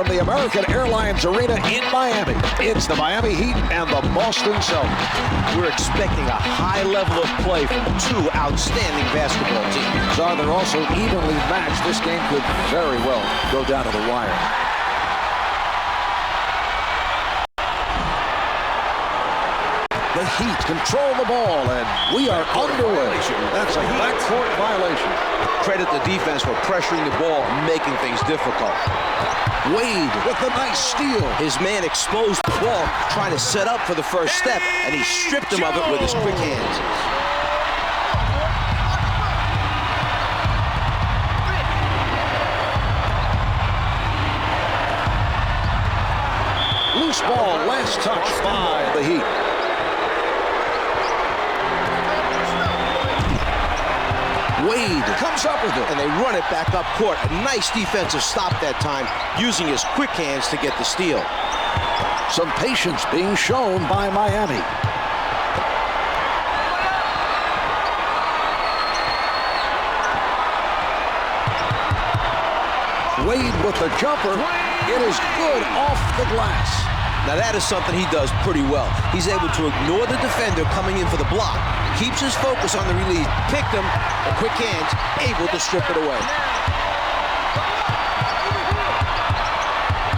from the American Airlines Arena in Miami. It's the Miami Heat and the Boston Celtics. We're expecting a high level of play from two outstanding basketball teams. So they're also evenly matched. This game could very well go down to the wire. The Heat control the ball, and we are underway. That's a backcourt violation. Credit the defense for pressuring the ball and making things difficult. Wade with a nice steal. His man exposed the ball, trying to set up for the first step, and he stripped him of it with his quick hands. Loose ball, last touch by the Heat. Wade comes up with it. And they run it back up court. A nice defensive stop that time, using his quick hands to get the steal. Some patience being shown by Miami. Wade with the jumper. It is good off the glass. Now that is something he does pretty well. He's able to ignore the defender coming in for the block, keeps his focus on the release, picked him, and quick hands, able to strip it away.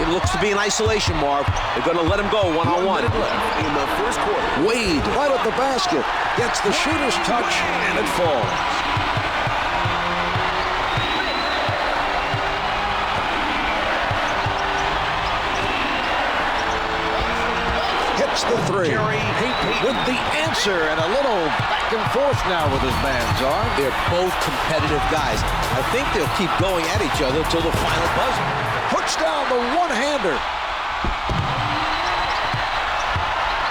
It looks to be an isolation, Marv. They're going to let him go one-on-one. In the first quarter. Wade right at the basket, gets the shooter's touch, and it falls. The three. With the answer, and a little back and forth now with his man's arm. They're both competitive guys. I think they'll keep going at each other until the final buzzer. Puts down the one-hander.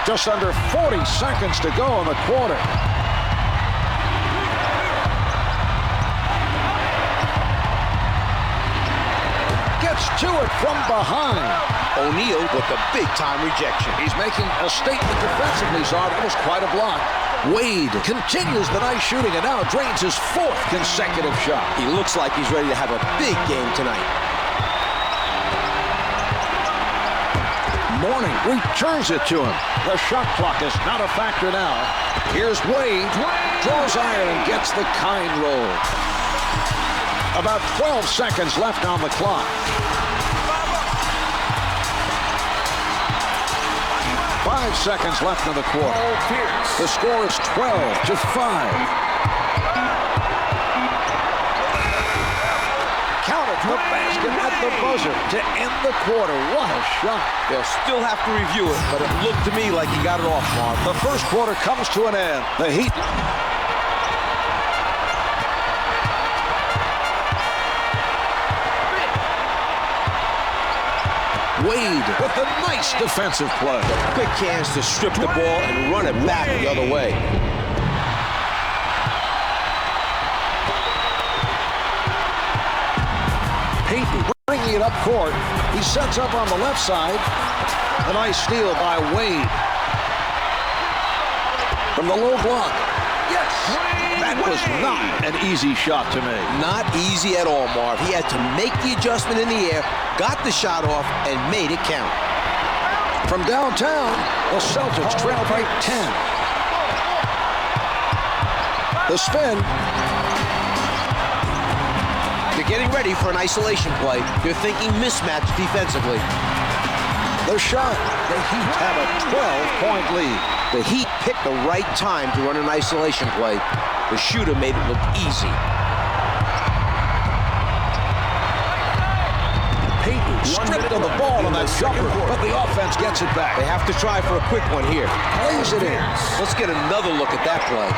Just under 40 seconds to go in the quarter. Gets to it from behind. O'Neal with the big-time rejection. He's making a statement defensively, so that was quite a block. Wade continues the nice shooting and now drains his fourth consecutive shot. He looks like he's ready to have a big game tonight. Mourning returns it to him. The shot clock is not a factor now. Here's Wade. Draws iron and gets the kind roll. About 12 seconds left on the clock. 5 seconds left in the quarter. The score is 12-5. Counted the basket at the buzzer to end the quarter. What a shot. They'll still have to review it, but it looked to me like he got it off, Mark. The first quarter comes to an end. The Heat. Wade with a nice defensive play. Quick hands to strip the ball and run it back the other way. Payton bringing it up court. He sets up on the left side. A nice steal by Wade. From the low block. Yes! That was not an easy shot to make. Not easy at all, Marv. He had to make the adjustment in the air, got the shot off, and made it count. From downtown, the Celtics trail by 10. The spin. They're getting ready for an isolation play. They're thinking mismatch defensively. The shot. The Heat have a 12-point lead. The Heat picked the right time to run an isolation play. The shooter made it look easy. Payton stripped of the ball on that jumper, but the offense gets it back. They have to try for a quick one here. Plays it in. Let's get another look at that play.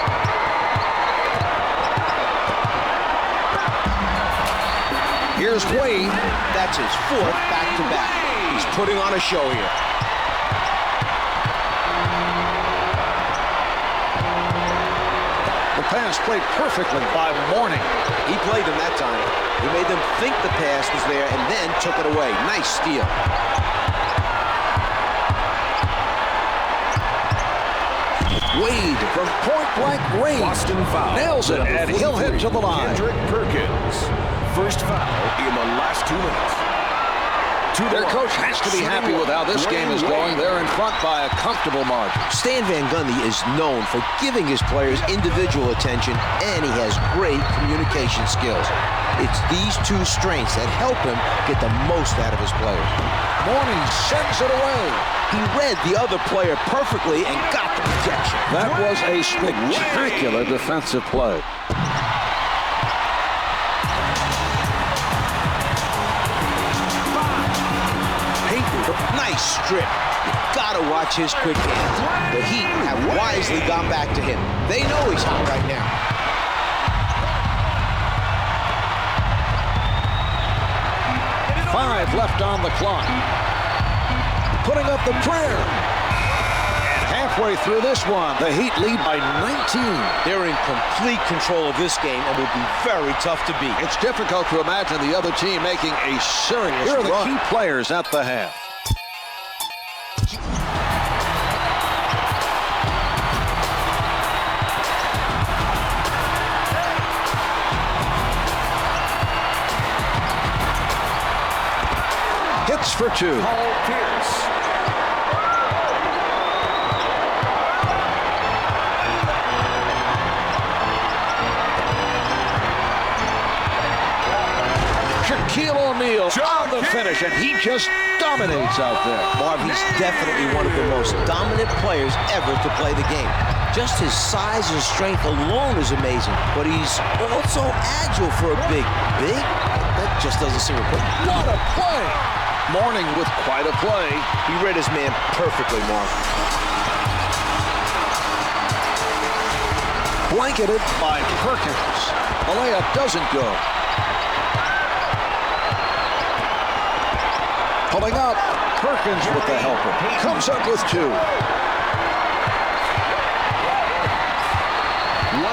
Here's Wade. That's his fourth back-to-back. He's putting on a show here. The pass played perfectly by Mourning. He played him that time. He made them think the pass was there and then took it away. Nice steal. Wade from point-blank range. Boston foul. Nails it, and he'll hit to the line. Kendrick Perkins. First foul in the last 2 minutes. Their coach has to be happy with how this game is going. They're in front by a comfortable margin. Stan Van Gundy is known for giving his players individual attention, and he has great communication skills. It's these two strengths that help him get the most out of his players. Mourning sends it away. He read the other player perfectly and got the protection. That was a spectacular defensive play. Nice strip. You gotta watch his quick hands. The Heat have wisely gone back to him. They know he's hot right now. 5 left on the clock. Putting up the prayer. And halfway through this one, the Heat lead by 19. They're in complete control of this game and will be very tough to beat. It's difficult to imagine the other team making a serious run. Here are the key players at the half. Hits for 2. Paul Pierce. Shaquille O'Neal on the finish, and he just dominates out there. Marv, he's definitely one of the most dominant players ever to play the game. Just his size and strength alone is amazing, but he's also agile for a big. That just doesn't seem appropriate. What a play! Mourning with quite a play. He read his man perfectly, Marv. Blanketed by Perkins. The layup doesn't go. Pulling up, Perkins with the helper. Comes up with 2. 1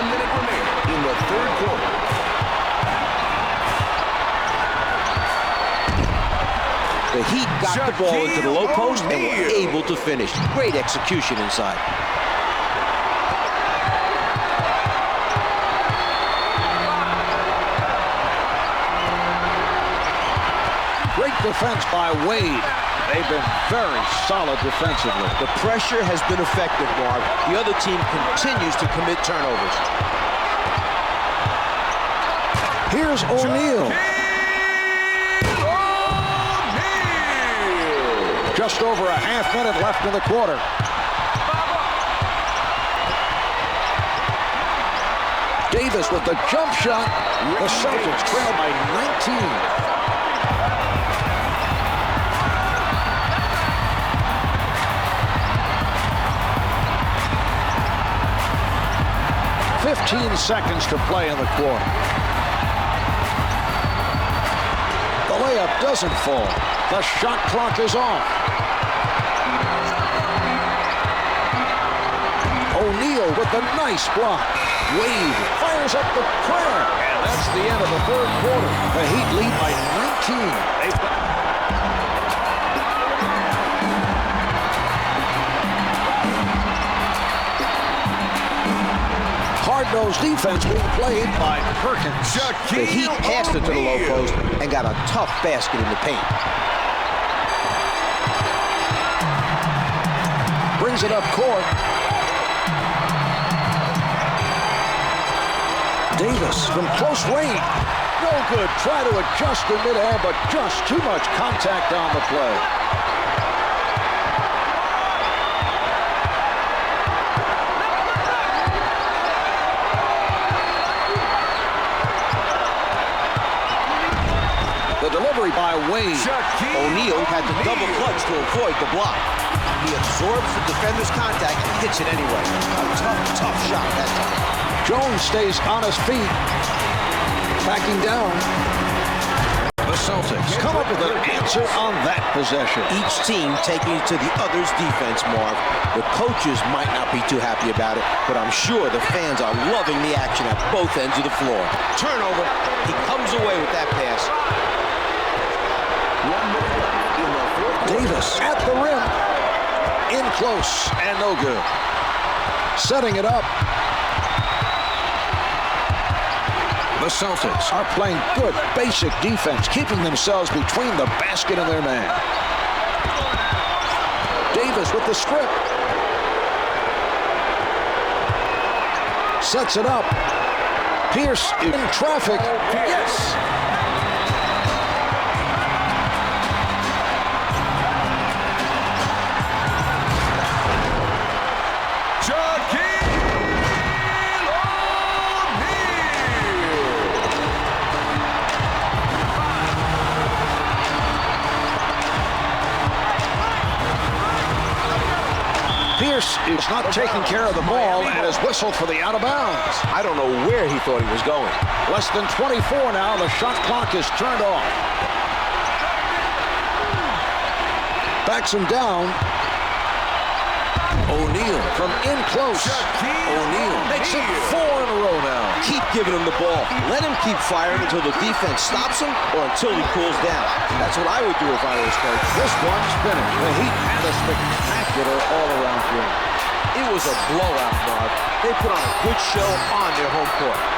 minute remaining in the third quarter. The Heat got the ball into the low post and were able to finish. Great execution inside. Great defense by Wade. They've been very solid defensively. The pressure has been effective, Marv. The other team continues to commit turnovers. Here's O'Neal. Just over a half minute left in the quarter. Davis with the jump shot. The Celtics trail by 19. 15 seconds to play in the quarter. The layup doesn't fall. The shot clock is off. O'Neal with the nice block. Wade fires up the prayer. And that's the end of the third quarter. The Heat lead by 19. Hard-nosed defense being played by Perkins. The Heat passed it to the low post and got a tough basket in the paint. Brings it up court. Davis from close range. No good. Try to adjust in midair, but just too much contact on the play. The delivery by Wade. O'Neal had to double clutch to avoid the block. He absorbs the defender's contact and hits it anyway. A tough shot that time. Jones stays on his feet. Backing down. The Celtics come up with an answer on that possession. Each team taking it to the other's defense, Marv. The coaches might not be too happy about it, but I'm sure the fans are loving the action at both ends of the floor. Turnover. He comes away with that pass. Davis at the rim. In close and no good. Setting it up. The Celtics are playing good basic defense, keeping themselves between the basket and their man. Davis with the strip. Sets it up. Pierce in traffic. Yes. Pierce is not taking care of the ball and is whistled for the out of bounds. I don't know where he thought he was going. Less than 24 now. The shot clock is turned off. Backs him down. O'Neal from in close. O'Neal makes it 4 in a row now. Keep giving him the ball. Let him keep firing until the defense stops him or until he cools down. That's what I would do if I was coach. This one's finished. The Heat had a spectacular all-around game. It was a blowout, Marv. They put on a good show on their home court.